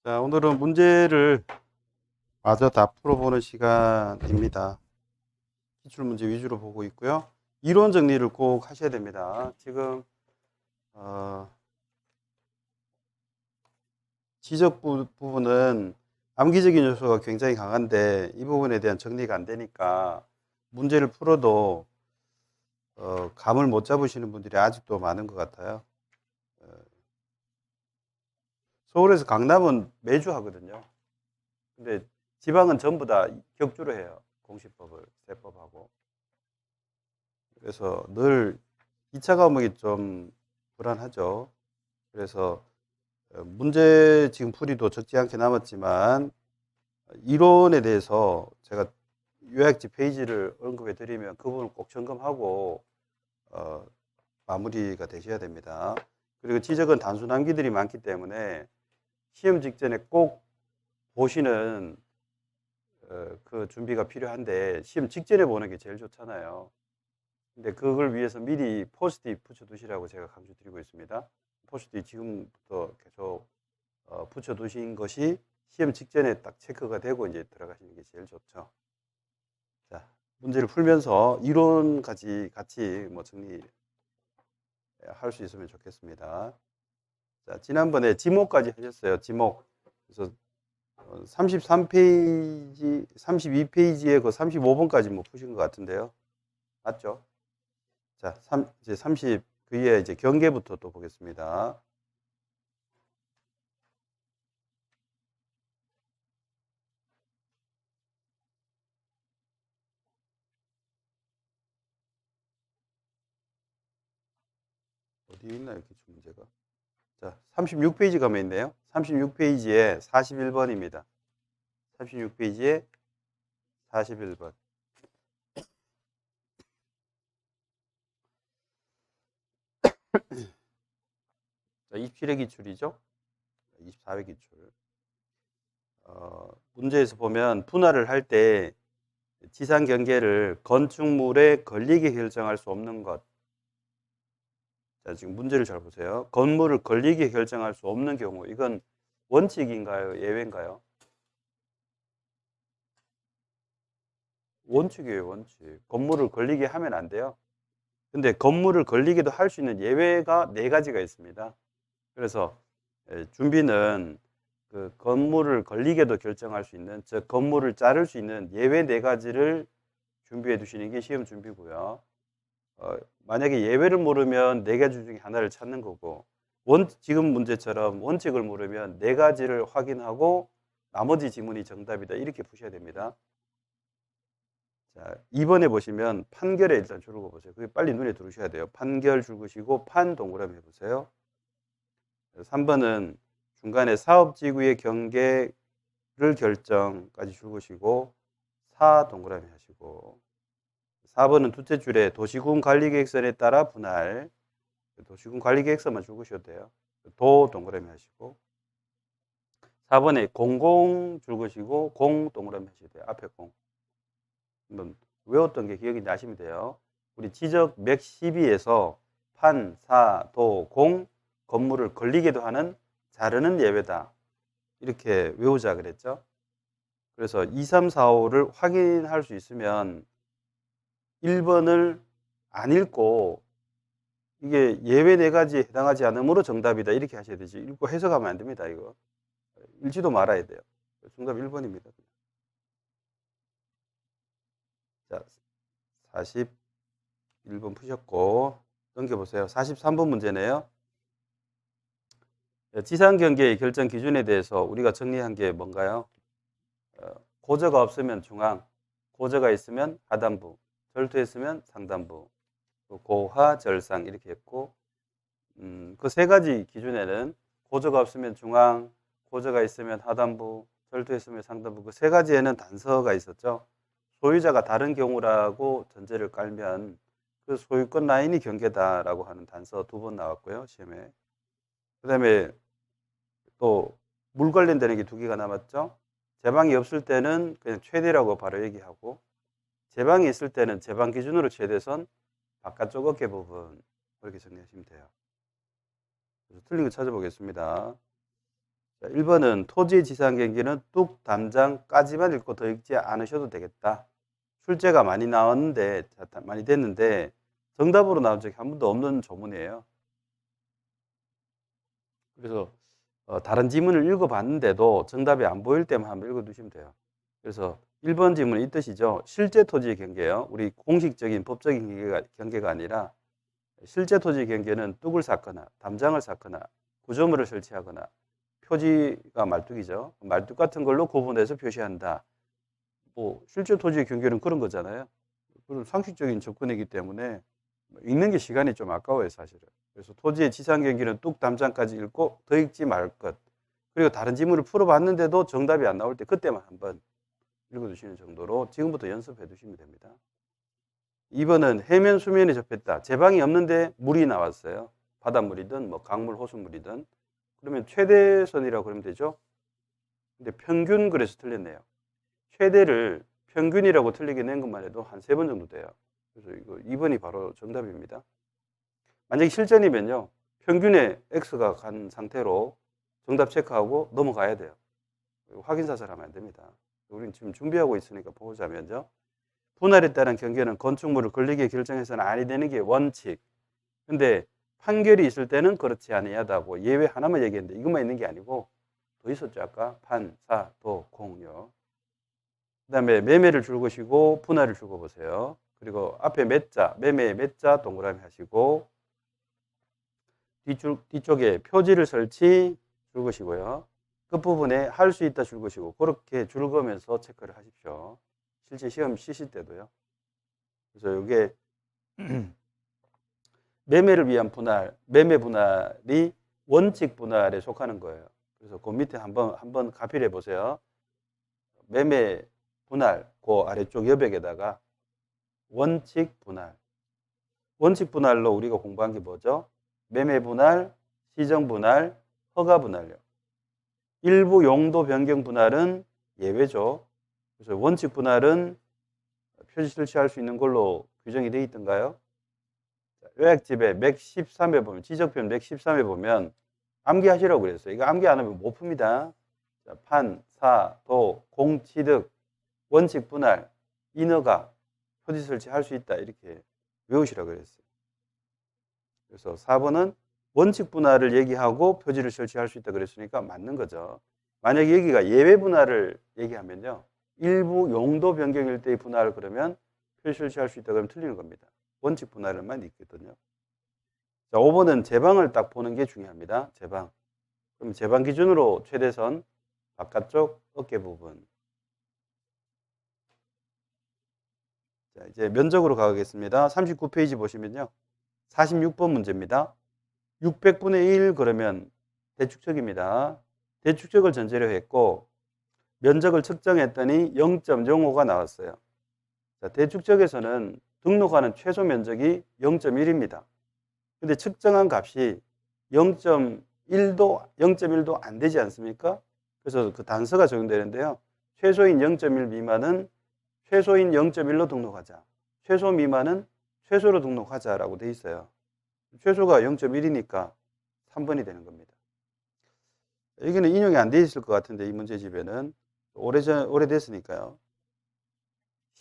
자, 오늘은 문제를 마저 다 풀어보는 시간입니다. 기출문제 위주로 보고 있고요. 이론 정리를 꼭 하셔야 됩니다. 지금 지적 부분은 암기적인 요소가 굉장히 강한데 이 부분에 대한 정리가 안 되니까 문제를 풀어도 감을 못 잡으시는 분들이 아직도 많은 것 같아요. 서울에서 강남은 매주 하거든요. 근데 지방은 전부 다 격주로 해요. 공시법을, 세법하고. 그래서 늘 2차 과목이 좀 불안하죠. 그래서 문제 지금 풀이도 적지 않게 남았지만 이론에 대해서 제가 요약지 페이지를 언급해 드리면 그 부분을 꼭 점검하고 어, 마무리가 되셔야 됩니다. 그리고 지적은 단순 암기들이 많기 때문에 시험 직전에 꼭 보시는 그 준비가 필요한데 시험 직전에 보는 게 제일 좋잖아요. 근데 그걸 위해서 미리 포스트잇 붙여두시라고 제가 강조드리고 있습니다. 포스트잇 지금부터 계속 붙여두신 것이 시험 직전에 딱 체크가 되고 이제 들어가시는 게 제일 좋죠. 자, 문제를 풀면서 이론까지 같이 뭐 정리할 수 있으면 좋겠습니다. 자, 지난번에 지목까지 하셨어요. 지목. 그래서 33페이지, 32페이지에 그 35번까지 뭐 푸신 것 같은데요. 맞죠? 자, 이제 30, 그 위에 이제 경계부터 또 보겠습니다. 어디 있나요, 기출 문제가? 자, 36페이지 가면 있네요. 36페이지에 41번입니다. 36페이지에 41번. 자, 27회 기출이죠. 24회 기출. 문제에서 보면 분할을 할 때 지상 경계를 건축물에 걸리게 결정할 수 없는 것. 자, 지금 문제를 잘 보세요. 건물을 걸리게 결정할 수 없는 경우, 이건 원칙인가요? 예외인가요? 원칙이에요, 원칙. 건물을 걸리게 하면 안 돼요. 근데 건물을 걸리게도 할 수 있는 예외가 4가지가 있습니다. 그래서 준비는 그 건물을 걸리게도 결정할 수 있는, 즉 건물을 자를 수 있는 예외 4가지를 준비해 두시는 게 시험 준비고요. 만약에 예외를 모르면 4가지 중에 하나를 찾는 거고, 지금 문제처럼 원칙을 모르면 4가지를 확인하고 나머지 지문이 정답이다, 이렇게 푸셔야 됩니다. 자, 2번에 보시면 판결에 일단 줄 그어보세요. 그게 빨리 눈에 들어오셔야 돼요. 판결 줄 그시고 판 동그라미 해보세요. 3번은 중간에 사업지구의 경계를 결정까지 줄 그시고 사 동그라미 하시고, 4번은 두째 줄에 도시군 관리계획선에 따라 분할, 도시군 관리계획서만 줄 그셔도 돼요. 도 동그라미 하시고, 4번에 공공 줄 그시고 공 동그라미 하셔도 돼요. 앞에 공. 한번 외웠던 게 기억이 나시면 돼요. 우리 지적 맥 12에서 판, 사, 도, 공, 건물을 걸리게도 하는 자르는 예외다, 이렇게 외우자 그랬죠. 그래서 2, 3, 4, 5를 확인할 수 있으면 1번을 안 읽고 이게 예외 4가지에 해당하지 않으므로 정답이다, 이렇게 하셔야 되지, 읽고 해석하면 안 됩니다. 이거 읽지도 말아야 돼요. 정답 1번입니다. 자, 41번 푸셨고 넘겨보세요. 43번 문제네요. 지상 경계의 결정 기준에 대해서 우리가 정리한 게 뭔가요? 고저가 없으면 중앙, 고저가 있으면 하단부, 절투했으면 상단부, 고하, 절상, 이렇게 했고, 그 3가지 기준에는 고저가 없으면 중앙, 고저가 있으면 하단부, 절투했으면 상단부, 그 3가지에는 단서가 있었죠. 소유자가 다른 경우라고 전제를 깔면 그 소유권 라인이 경계다라고 하는 단서 2번 나왔고요, 시험에. 그 다음에 또 물 관련되는 게 2개가 남았죠. 제방이 없을 때는 그냥 최대라고 바로 얘기하고, 제방이 있을 때는 제방 기준으로 최대선, 바깥쪽 어깨 부분, 그렇게 정리하시면 돼요. 그래서 틀린 거 찾아보겠습니다. 자, 1번은 토지의 지상 경계는 뚝 담장까지만 읽고 더 읽지 않으셔도 되겠다. 출제가 많이 나왔는데, 많이 됐는데 정답으로 나온 적이 한 번도 없는 조문이에요. 그래서 다른 지문을 읽어봤는데도 정답이 안 보일 때만 한번 읽어두시면 돼요. 그래서 1번 지문은 이 뜻이죠. 실제 토지의 경계요. 우리 공식적인 법적인 경계가 아니라 실제 토지의 경계는 뚝을 쌓거나 담장을 쌓거나 구조물을 설치하거나 표지가 말뚝이죠. 말뚝 같은 걸로 구분해서 표시한다. 뭐 실제 토지의 경계는 그런 거잖아요. 그런 상식적인 접근이기 때문에 읽는 게 시간이 좀 아까워요, 사실은. 그래서 토지의 지상 경계는 뚝 담장까지 읽고 더 읽지 말 것. 그리고 다른 지문을 풀어봤는데도 정답이 안 나올 때 그때만 한번 읽어두시는 정도로 지금부터 연습해 두시면 됩니다. 2번은 해면 수면에 접했다. 제방이 없는데 물이 나왔어요. 바닷물이든 뭐 강물, 호수물이든. 그러면 최대선이라고 그러면 되죠. 근데 평균 그래서 틀렸네요. 최대를 평균이라고 틀리게 낸 것만 해도 한 3번 정도 돼요. 그래서 이거 2번이 바로 정답입니다. 만약에 실전이면요. 평균에 X가 간 상태로 정답 체크하고 넘어가야 돼요. 확인사살하면 안 됩니다. 우리는 지금 준비하고 있으니까 보자면요. 분할에 따른 경계는 건축물을 권리게 결정해서는 아니 되는 게 원칙. 근데 판결이 있을 때는 그렇지 아니하다고 예외 하나만 얘기했는데 이것만 있는 게 아니고 더 있었죠. 아까 판, 사, 도, 공요. 그 다음에 매매를 줄 것이고 분할을 줄 거 보세요. 그리고 앞에 매자, 매매의 매자 동그라미 하시고 뒤쪽에 표지를 설치 줄 것이고요. 끝부분에 할 수 있다 줄 것이고 그렇게 줄거면서 체크를 하십시오. 실제 시험 치실 때도요. 그래서 이게 매매를 위한 분할, 매매 분할이 원칙 분할에 속하는 거예요. 그래서 그 밑에 한번 가필해 보세요. 매매 분할, 그 아래쪽 여백에다가 원칙 분할. 원칙 분할로 우리가 공부한 게 뭐죠? 매매 분할, 시정 분할, 허가 분할요. 일부 용도 변경 분할은 예외죠. 그래서 원칙 분할은 표시 설치할 수 있는 걸로 규정이 되어 있던가요? 요약집에 맥 13에 보면, 지적표현 맥 13에 보면 암기하시라고 그랬어요. 이거 암기 안 하면 못 풉니다. 자, 판, 사, 도, 공, 취득, 원칙 분할, 인허가, 표지 설치할 수 있다. 이렇게 외우시라고 그랬어요. 그래서 4번은 원칙 분할을 얘기하고 표지를 설치할 수 있다 그랬으니까 맞는 거죠. 만약에 여기가 예외 분할을 얘기하면요. 일부 용도 변경일 때의 분할을 그러면 표시 설치할 수 있다 그러면 틀리는 겁니다. 원칙 분할만 있거든요. 자, 5번은 제방을 딱 보는 게 중요합니다. 제방. 그럼 제방 기준으로 최대선 바깥쪽 어깨 부분. 자, 이제 면적으로 가겠습니다. 39페이지 보시면요. 46번 문제입니다. 600분의 1 그러면 대축적입니다. 대축적을 전제로 했고 면적을 측정했더니 0.05가 나왔어요. 자, 대축적에서는 등록하는 최소 면적이 0.1입니다. 근데 측정한 값이 0.1도 안 되지 않습니까? 그래서 그 단서가 적용되는데요. 최소인 0.1 미만은 최소인 0.1로 등록하자. 최소 미만은 최소로 등록하자라고 돼 있어요. 최소가 0.1이니까 3번이 되는 겁니다. 여기는 인용이 안 돼 있을 것 같은데 이 문제집에는 오래됐으니까요.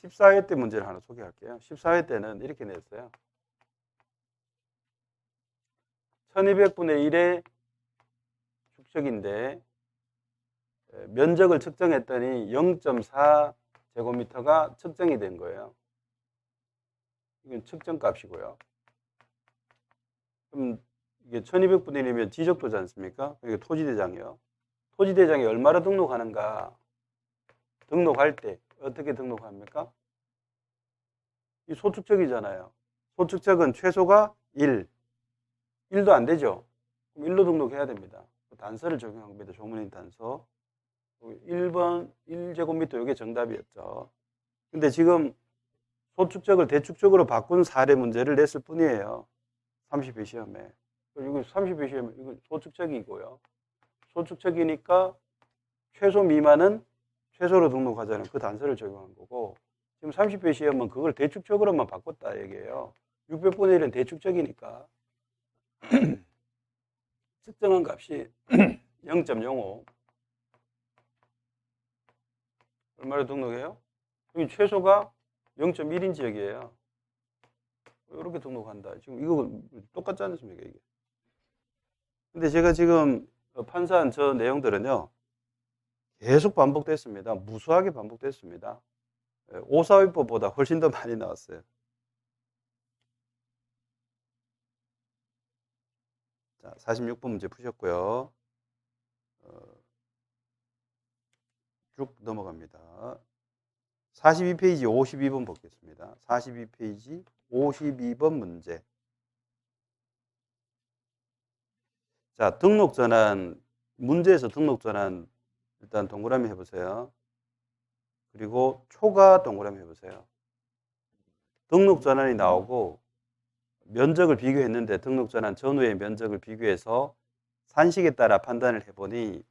14회 때 문제를 하나 소개할게요. 14회 때는 이렇게 냈어요. 1200분의 1의 축적인데 면적을 측정했더니 0.4제곱미터가 측정이 된 거예요. 이건 측정값이고요. 그럼 이게 1200분의 1이면 지적도지 않습니까? 이게 토지대장이요. 토지대장이 얼마로 등록하는가? 등록할 때 어떻게 등록합니까? 이 소축적이잖아요. 소축적은 최소가 1. 1도 안 되죠. 그럼 1로 등록해야 됩니다. 단서를 적용한 겁니다. 조문인 단서. 1번 1제곱미터 이게 정답이었죠. 근데 지금 소축적을 대축적으로 바꾼 사례 문제를 냈을 뿐이에요. 30회 시험에. 이거 30회 시험에 이거 소축적이고요. 소축적이니까 최소 미만은 최소로 등록하자는 그 단서를 적용한 거고 지금 30회 시험은 그걸 대축적으로만 바꿨다 얘기예요. 600분의 1은 대축적이니까 측정한 값이 0.05 얼마로 등록해요? 여기 최소가 0.1인 지역이에요. 이렇게 등록한다. 지금 이거 똑같지 않습니까, 이게? 근데 제가 지금 판사한 저 내용들은요, 계속 반복됐습니다. 무수하게 반복됐습니다. 오사위법보다 훨씬 더 많이 나왔어요. 자, 46번 문제 푸셨고요. 쭉 넘어갑니다. 42페이지 52번 보겠습니다. 42페이지 52번 문제. 자, 등록 전환, 문제에서 등록 전환 일단 동그라미 해보세요. 그리고 초과 동그라미 해보세요. 등록 전환이 나오고 면적을 비교했는데 등록 전환 전후의 면적을 비교해서 산식에 따라 판단을 해보니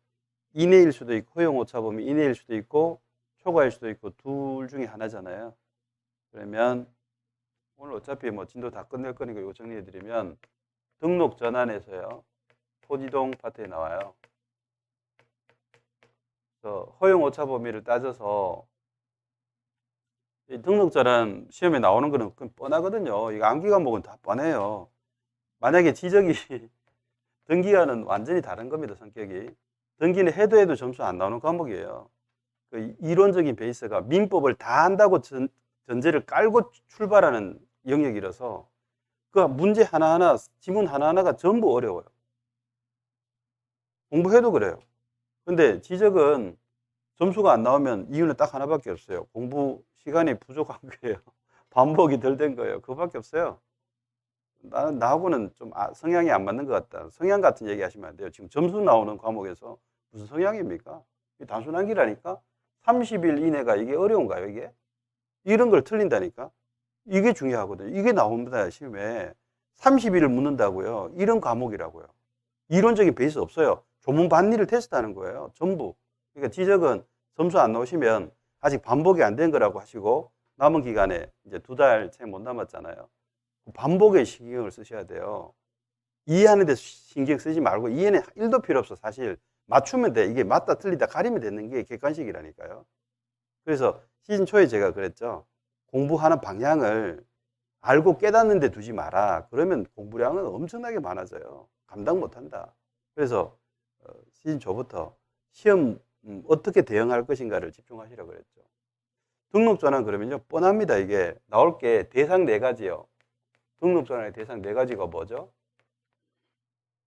이내일 수도 있고 허용 오차 범위 이내일 수도 있고 초과일 수도 있고 둘 중에 하나잖아요. 그러면 오늘 어차피 뭐 진도 다 끝낼 거니까 이거 정리해 드리면 등록 전환에서요. 토지동 파트에 나와요. 그래서 허용 오차 범위를 따져서 이 등록 전환 시험에 나오는 거는 뻔하거든요. 이거 암기 과목은 다 뻔해요. 만약에 지적이 등기와는 완전히 다른 겁니다. 성격이. 등기는 해도 점수 안 나오는 과목이에요. 그 이론적인 베이스가 민법을 다 한다고 전제를 깔고 출발하는 영역이라서 그 문제 하나하나, 지문 하나하나가 전부 어려워요. 공부해도 그래요. 근데 지적은 점수가 안 나오면 이유는 딱 하나밖에 없어요. 공부 시간이 부족한 거예요. 반복이 덜 된 거예요. 그거밖에 없어요. 나하고는 좀 성향이 안 맞는 것 같다. 성향 같은 얘기 하시면 안 돼요. 지금 점수 나오는 과목에서 무슨 성향입니까? 단순한 기라니까? 30일 이내가 이게 어려운가요, 이게? 이런 걸 틀린다니까? 이게 중요하거든요. 이게 나옵니다, 시험에. 30일을 묻는다고요. 이런 과목이라고요. 이론적인 베이스 없어요. 조문 반리를 테스트하는 거예요. 전부. 그러니까 지적은 점수 안 나오시면 아직 반복이 안 된 거라고 하시고 남은 기간에 이제 2달 채 못 남았잖아요. 반복에 신경을 쓰셔야 돼요. 이해하는 데 신경 쓰지 말고 이해는 1도 필요 없어. 사실 맞추면 돼. 이게 맞다 틀리다 가리면 되는 게 객관식이라니까요. 그래서 시즌 초에 제가 그랬죠. 공부하는 방향을 알고 깨닫는 데 두지 마라. 그러면 공부량은 엄청나게 많아져요. 감당 못한다. 그래서 시즌 초부터 시험 어떻게 대응할 것인가를 집중하시라고 그랬죠. 등록 전환 그러면요. 뻔합니다. 이게 나올 게 대상 4가지요. 등록 전환의 대상 4가지가 뭐죠?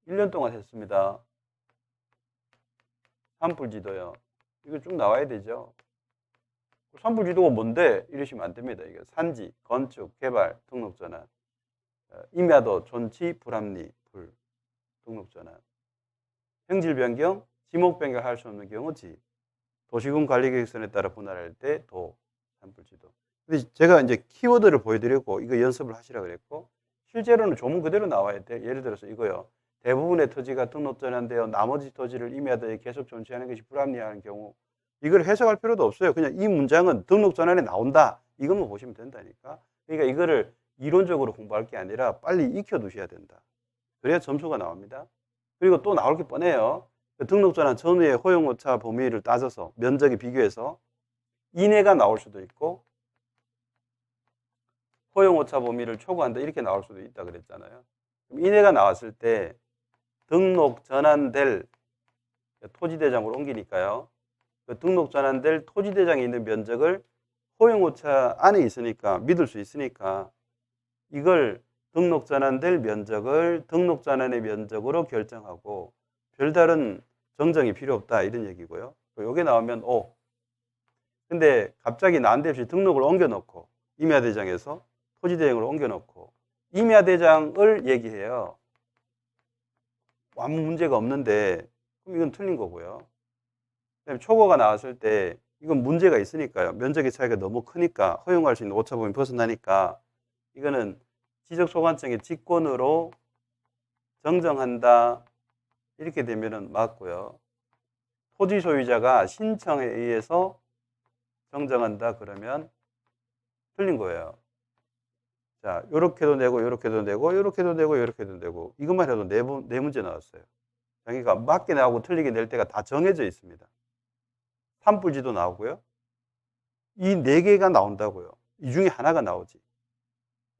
1년 동안 했습니다. 산불지도요. 이거 쭉 나와야 되죠. 산불지도가 뭔데? 이러시면 안 됩니다. 이게 산지, 건축, 개발, 등록 전환. 임야도, 존치, 불합리, 불, 등록 전환. 형질 변경, 지목 변경할 수 없는 경우 지. 도시군 관리계획선에 따라 분할할 때 도, 산불지도. 근데 제가 이제 키워드를 보여드렸고 이거 연습을 하시라 그랬고 실제로는 조문 그대로 나와야 돼. 예를 들어서 이거요. 대부분의 토지가 등록 전환되어 나머지 토지를 임야도에 계속 존치하는 것이 불합리한 경우 이걸 해석할 필요도 없어요. 그냥 이 문장은 등록 전환에 나온다. 이것만 보시면 된다니까. 그러니까 이거를 이론적으로 공부할 게 아니라 빨리 익혀 두셔야 된다. 그래야 점수가 나옵니다. 그리고 또 나올 게 뻔해요. 등록 전환 전후의 허용 오차 범위를 따져서 면적에 비교해서 이내가 나올 수도 있고 허용 오차 범위를 초과한다 이렇게 나올 수도 있다 그랬잖아요. 이내가 나왔을 때 등록 전환될 토지대장으로 옮기니까요. 그 등록 전환될 토지대장에 있는 면적을 허용 오차 안에 있으니까 믿을 수 있으니까 이걸 등록 전환될 면적을 등록 전환의 면적으로 결정하고 별다른 정정이 필요 없다 이런 얘기고요. 요게 나오면 O. 근데 갑자기 난데없이 등록을 옮겨놓고 임야대장에서 토지대장으로 옮겨놓고 임야대장을 얘기해요. 아무 문제가 없는데 그럼 이건 틀린 거고요. 그다음에 초과가 나왔을 때 이건 문제가 있으니까요. 면적의 차이가 너무 크니까 허용할 수 있는 오차범위 벗어나니까 이거는 지적소관청의 직권으로 정정한다 이렇게 되면은 맞고요. 토지 소유자가 신청에 의해서 정정한다 그러면 틀린 거예요. 자, 요렇게도 내고 요렇게도 내고 요렇게도 내고 요렇게도 내고 이것만 해도 네 문제 나왔어요. 그러니까 맞게 나오고 틀리게 낼 때가 다 정해져 있습니다. 산불지도 나오고요. 이 네 개가 나온다고요. 이 중에 하나가 나오지.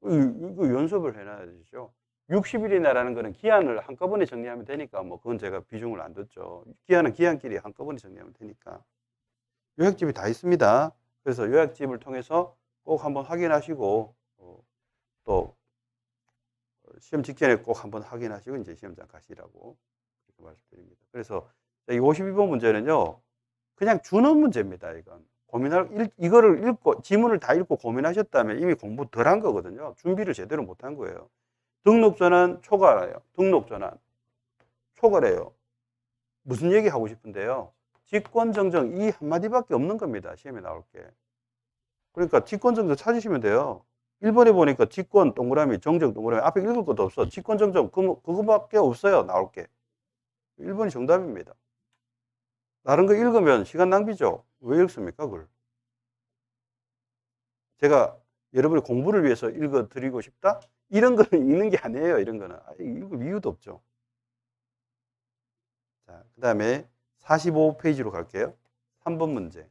이거 연습을 해놔야 되죠. 60일이나라는 거는 기한을 한꺼번에 정리하면 되니까 뭐 그건 제가 비중을 안 뒀죠. 기한은 기한끼리 한꺼번에 정리하면 되니까. 요약집이 다 있습니다. 그래서 요약집을 통해서 꼭 한번 확인하시고 또 시험 직전에 꼭 한번 확인하시고 이제 시험장 가시라고 그렇게 말씀드립니다. 그래서 이 52번 문제는요, 그냥 주는 문제입니다. 이건 이거를 읽고 지문을 다 읽고 고민하셨다면 이미 공부 덜 한 거거든요. 준비를 제대로 못 한 거예요. 등록전환 초과해요. 등록전환 초과래요. 무슨 얘기 하고 싶은데요? 직권정정 이 한마디밖에 없는 겁니다. 시험에 나올 게. 그러니까 직권정정 찾으시면 돼요. 1번에 보니까 직권 동그라미 정정 동그라미 앞에 읽을 것도 없어. 직권정정 그거밖에 없어요. 나올 게. 1번이 정답입니다. 다른 거 읽으면 시간 낭비죠. 왜 읽습니까, 그걸? 제가 여러분의 공부를 위해서 읽어 드리고 싶다? 이런 거는 읽는 게 아니에요. 이런 거는. 읽을 이유도 없죠. 자, 그 다음에 45페이지로 갈게요. 3번 문제.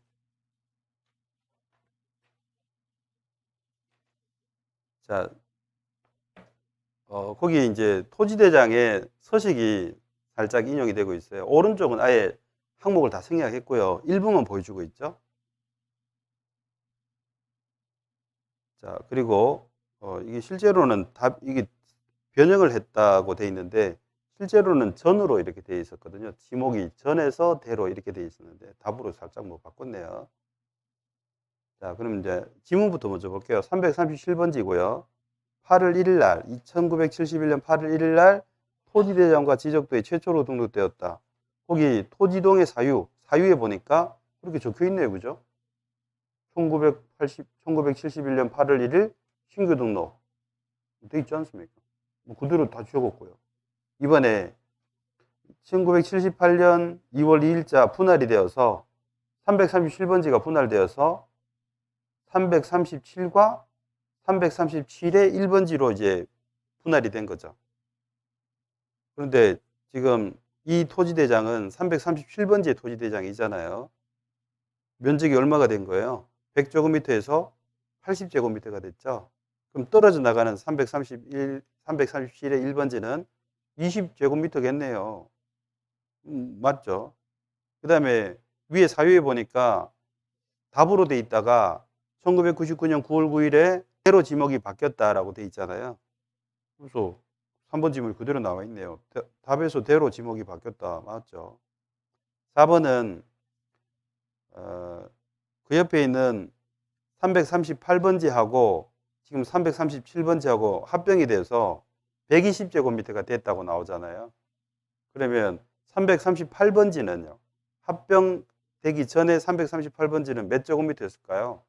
자, 거기 이제 토지대장의 서식이 살짝 인용이 되고 있어요. 오른쪽은 아예 항목을 다 생략했고요. 일부만 보여주고 있죠. 자, 그리고 이게 실제로는 이게 변형을 했다고 돼 있는데 실제로는 전으로 이렇게 돼 있었거든요. 지목이 전에서 대로 이렇게 돼 있었는데 답으로 살짝 뭐 바꿨네요. 자, 그럼 이제 지문부터 먼저 볼게요. 337번지고요. 8월 1일 날, 2971년 8월 1일 날 토지대장과 지적도에 최초로 등록되었다. 거기 토지동의 사유에 보니까 그렇게 적혀 있네요. 그죠? 1971년 8월 1일 신규 등록. 돼 있지 않습니까? 뭐 그대로 다 적었고요. 이번에 1978년 2월 2일자 분할이 되어서 337번지가 분할되어서 337과 337의 1번지로 이제 분할이 된 거죠. 그런데 지금 이 토지대장은 337번지의 토지대장이잖아요. 면적이 얼마가 된 거예요? 100제곱미터에서 80제곱미터가 됐죠. 그럼 떨어져 나가는 337의 1번지는 20제곱미터겠네요. 맞죠? 그 다음에 위에 사유에 보니까 답으로 돼 있다가 1999년 9월 9일에 대로 지목이 바뀌었다라고 돼 있잖아요. 그래서 3번 지문이 그대로 나와 있네요. 답에서 대로 지목이 바뀌었다. 맞죠? 4번은 그 옆에 있는 338번지하고 지금 337번지하고 합병이 돼서 120제곱미터가 됐다고 나오잖아요. 그러면 338번지는요. 합병되기 전에 338번지는 몇 제곱미터였을까요?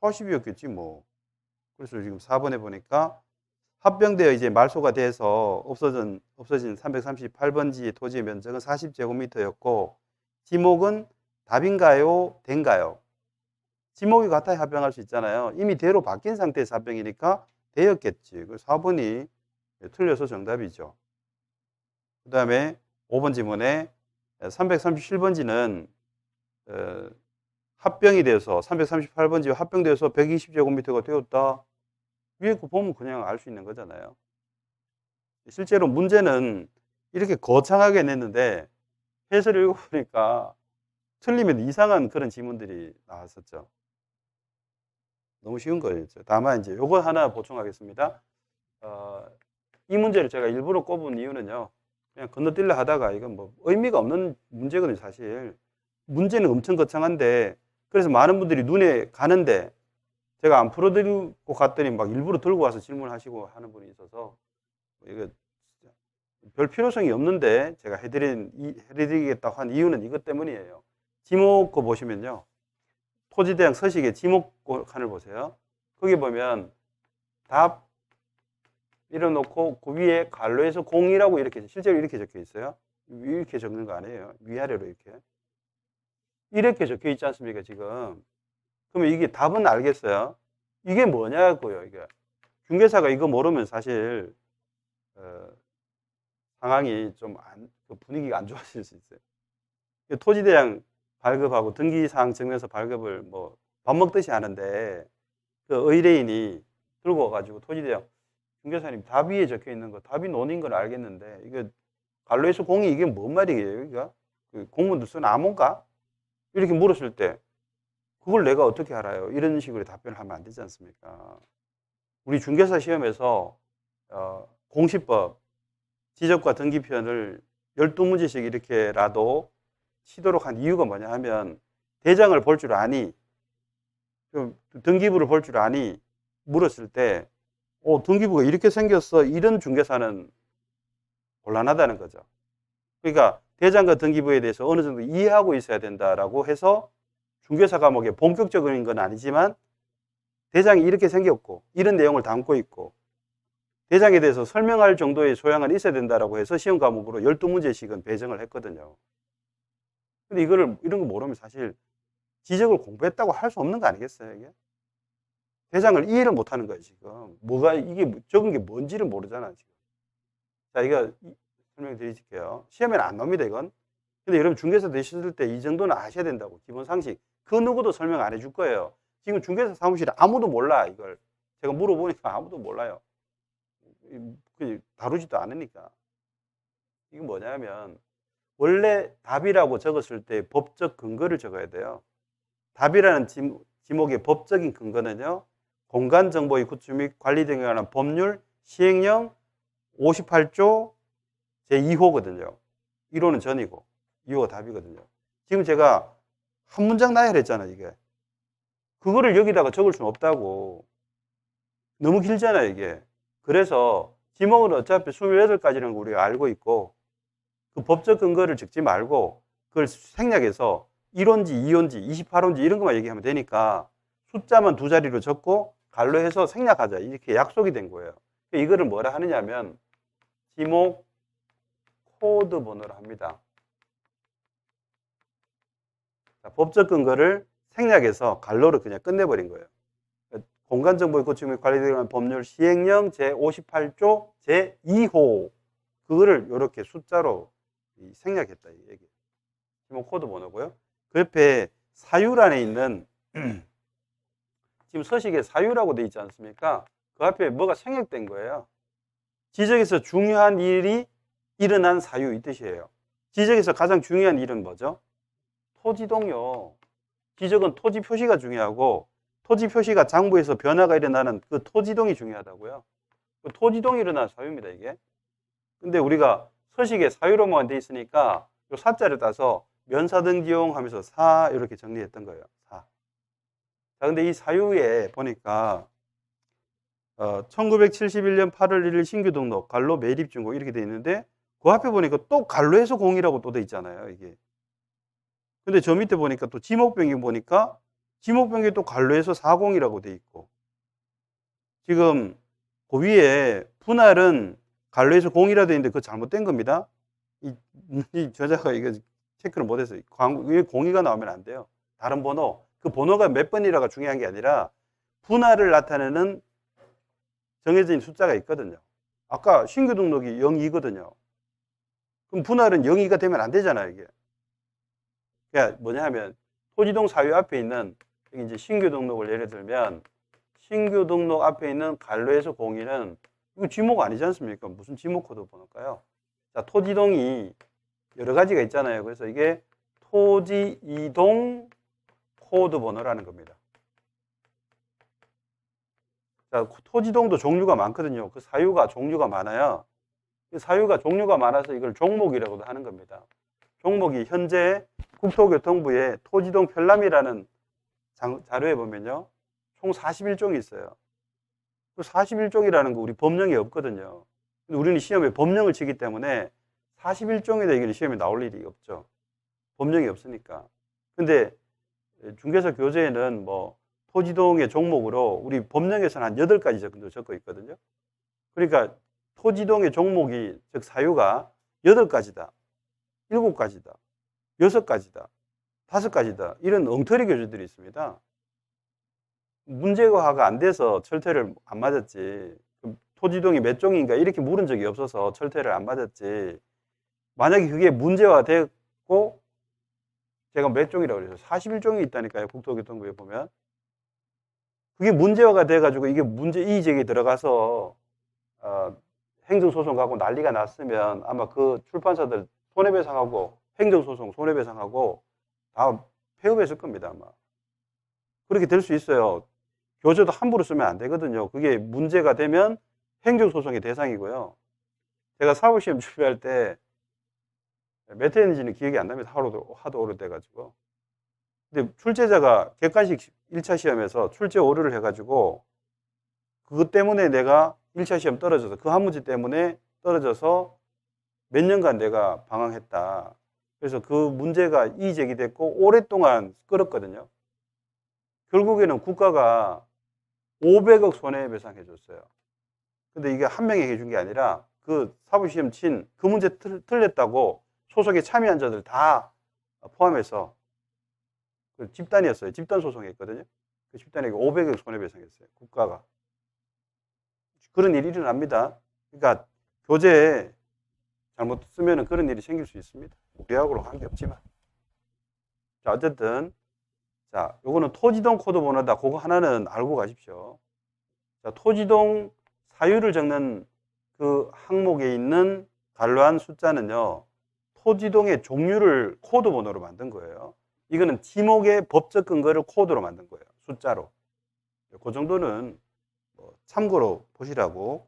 40이었겠지 뭐. 그래서 지금 4번에 보니까 합병되어 이제 말소가 돼서 없어진 338번지 토지의 면적은 40제곱미터였고 지목은 답인가요? 된가요? 지목이 같아야 합병할 수 있잖아요. 이미 대로 바뀐 상태에서 합병이니까 되었겠지. 그 4번이 틀려서 정답이죠. 그 다음에 5번 지문에 337번지는 합병이 돼서 338번지와 합병돼서 120제곱미터가 되었다. 위에 거 보면 그냥 알 수 있는 거잖아요. 실제로 문제는 이렇게 거창하게 냈는데 해설을 읽어보니까 틀리면 이상한 그런 지문들이 나왔었죠. 너무 쉬운 거였죠. 다만 이제 요거 하나 보충하겠습니다. 이 문제를 제가 일부러 꼽은 이유는요. 그냥 건너뛸려 하다가 이건 뭐 의미가 없는 문제거든요, 사실. 문제는 엄청 거창한데 그래서 많은 분들이 눈에 가는데 제가 안 풀어드리고 갔더니 막 일부러 들고 와서 질문하시고 하는 분이 있어서 이거 별 필요성이 없는데 제가 해드리겠다고 한 이유는 이것 때문이에요. 지목고 보시면요. 토지대장 서식의 지목고 칸을 보세요. 거기 보면 답 밀어놓고 그 위에 갈로에서 0이라고 이렇게 실제로 이렇게 적혀 있어요. 이렇게 적는 거 아니에요. 위아래로 이렇게 적혀 있지 않습니까 지금. 그러면 이게 답은 알겠어요. 이게 뭐냐고요. 이게 중개사가 이거 모르면 사실 상황이 좀 분위기가 안 좋아질 수 있어요. 토지대장 발급하고 등기사항 증명서 발급을 뭐 밥 먹듯이 하는데 그 의뢰인이 들고 와가지고 토지대장 중개사님 답 위에 적혀 있는 거 답이 논인 건 알겠는데 이거 갈로에서 공이 이게 뭔 말이에요? 여기가 그 공무원들 쓰는 암호인가? 이렇게 물었을 때 그걸 내가 어떻게 알아요? 이런 식으로 답변을 하면 안 되지 않습니까? 우리 중개사 시험에서 공시법, 지적과 등기편을 12문제씩 이렇게라도 치도록 한 이유가 뭐냐 하면 대장을 볼 줄 아니, 좀 등기부를 볼 줄 아니 물었을 때 등기부가 이렇게 생겼어. 이런 중개사는 곤란하다는 거죠. 그러니까 대장과 등기부에 대해서 어느 정도 이해하고 있어야 된다라고 해서 중개사 과목에 본격적인 건 아니지만 대장이 이렇게 생겼고 이런 내용을 담고 있고 대장에 대해서 설명할 정도의 소양은 있어야 된다라고 해서 시험 과목으로 12문제씩은 배정을 했거든요. 근데 이런 거 모르면 사실 지적을 공부했다고 할 수 없는 거 아니겠어요, 이게? 대장을 이해를 못 하는 거예요, 지금. 이게 적은 게 뭔지를 모르잖아, 지금. 자, 이거 설명 드릴게요. 시험에는 안 나옵니다, 이건. 근데 여러분 중개사 되셨을 때 이 정도는 아셔야 된다고. 기본 상식. 그 누구도 설명 안 해줄 거예요. 지금 중개사 사무실에 아무도 몰라, 이걸. 제가 물어보니까 아무도 몰라요. 다루지도 않으니까. 이게 뭐냐면, 원래 답이라고 적었을 때 법적 근거를 적어야 돼요. 답이라는 지목의 법적인 근거는요, 공간정보의 구축 및 관리 등에 관한 법률 시행령 58조 제2호거든요. 1호는 전이고 2호가 답이거든요. 지금 제가 한 문장 나열했잖아요, 이게. 그거를 여기다가 적을 수는 없다고. 너무 길잖아요, 이게. 그래서 지목은 어차피 28가지라는 거 우리가 알고 있고 그 법적 근거를 적지 말고 그걸 생략해서 1호인지 2호인지 28호인지 이런 것만 얘기하면 되니까 숫자만 두 자리로 적고 갈로해서 생략하자 이렇게 약속이 된 거예요. 이거를 뭐라 하느냐면 지목 코드 번호로 합니다. 자, 법적 근거를 생략해서 갈로로 그냥 끝내버린 거예요. 공간정보의 구축 및 관리에 관한 법률 시행령 제58조 제2호 그거를 이렇게 숫자로 생략했다 이 얘기. 지목 코드 번호고요. 그 옆에 사유란에 있는 지금 서식에 사유라고 되어 있지 않습니까? 그 앞에 뭐가 생략된 거예요. 지적에서 중요한 일이 일어난 사유 이 뜻이에요. 지적에서 가장 중요한 일은 뭐죠? 토지동요. 지적은 토지 표시가 중요하고 토지 표시가 장부에서 변화가 일어나는 그 토지동이 중요하다고요. 그 토지동이 일어난 사유입니다, 이게. 근데 우리가 서식에 사유로만 돼 있으니까 요 사자를 따서 면사등기용 하면서 사 이렇게 정리했던 거예요. 사. 자, 근데 이 사유에 보니까 1971년 8월 1일 신규 등록 갈로 매립 준고 이렇게 돼 있는데 그 앞에 보니까 또 갈로에서 공이라고 또 돼 있잖아요, 이게. 근데 저 밑에 보니까 또 지목 변경 보니까 지목 변경이 또 갈로에서 40이라고 돼 있고 지금 그 위에 분할은 갈로에서 0이라 돼 있는데 그거 잘못된 겁니다. 이 저자가 이거 체크를 못해서 위에 0이가 나오면 안 돼요. 다른 번호 그 번호가 몇 번이라가 중요한 게 아니라 분할을 나타내는 정해진 숫자가 있거든요. 아까 신규 등록이 02거든요. 그럼 분할은 02가 되면 안 되잖아요, 이게. 그러니까 뭐냐 하면 토지동 사유 앞에 있는 이제 신규 등록을 예를 들면 신규 등록 앞에 있는 갈로에서 02는 이거 지목 아니지 않습니까? 무슨 지목 코드 번호일까요? 자, 토지동이 여러 가지가 있잖아요. 그래서 이게 토지 이동 코드 번호라는 겁니다. 자, 토지동도 종류가 많거든요. 그 사유가 종류가 많아요. 그 사유가 종류가 많아서 이걸 종목이라고도 하는 겁니다. 종목이 현재 국토교통부의 토지동 편람이라는 자료에 보면요. 총 41종이 있어요. 그 41종이라는 거 우리 법령에 없거든요. 근데 우리는 시험에 법령을 치기 때문에 41종에 대해 시험에 나올 일이 없죠. 법령이 없으니까. 근데 중개사 교재에는 뭐 토지동의 종목으로 우리 법령에서는 한 8가지 정도 적혀 있거든요. 그러니까 토지동의 종목이 즉 사유가 8가지다. 7가지다. 6가지다. 5가지다. 이런 엉터리 교재들이 있습니다. 문제화가 안 돼서 철퇴를 안 맞았지. 토지동이 몇 종인가 이렇게 물은 적이 없어서 철퇴를 안 맞았지. 만약에 그게 문제화됐고 제가 몇 종이라고 그래서 41종이 있다니까요. 국토교통부에 보면. 그게 문제화가 돼가지고 이게 문제 이의제기에 들어가서 행정소송 가고 난리가 났으면 아마 그 출판사들 손해배상하고 행정소송 손해배상하고 다 폐업했을 겁니다, 아마. 그렇게 될 수 있어요. 교재도 함부로 쓰면 안 되거든요. 그게 문제가 되면 행정소송의 대상이고요. 제가 사법시험 준비할 때 몇 회인지는 기억이 안 납니다. 하도 오래돼가지고. 근데 출제자가 객관식 1차 시험에서 출제 오류를 해가지고 그것 때문에 내가 1차 시험 떨어져서 그 한 문제 때문에 떨어져서 몇 년간 내가 방황했다. 그래서 그 문제가 이의 제기됐고 오랫동안 끌었거든요. 결국에는 국가가 500억 손해배상 해줬어요. 근데 이게 한 명이 해준 게 아니라 그 사법시험 친 그 문제 틀렸다고 소송에 참여한 자들 다 포함해서 그 집단이었어요. 집단 소송했거든요. 그 집단에게 500억 손해배상했어요. 국가가. 그런 일이 일어납니다. 그러니까 교재에 잘못 쓰면 그런 일이 생길 수 있습니다. 우리하고는 관계없지만. 자, 어쨌든 자, 요거는 토지동 코드 번호다. 그거 하나는 알고 가십시오. 자, 토지동 사유를 적는 그 항목에 있는 간로한 숫자는요, 토지동의 종류를 코드 번호로 만든 거예요. 이거는 지목의 법적 근거를 코드로 만든 거예요. 숫자로. 그 정도는 참고로 보시라고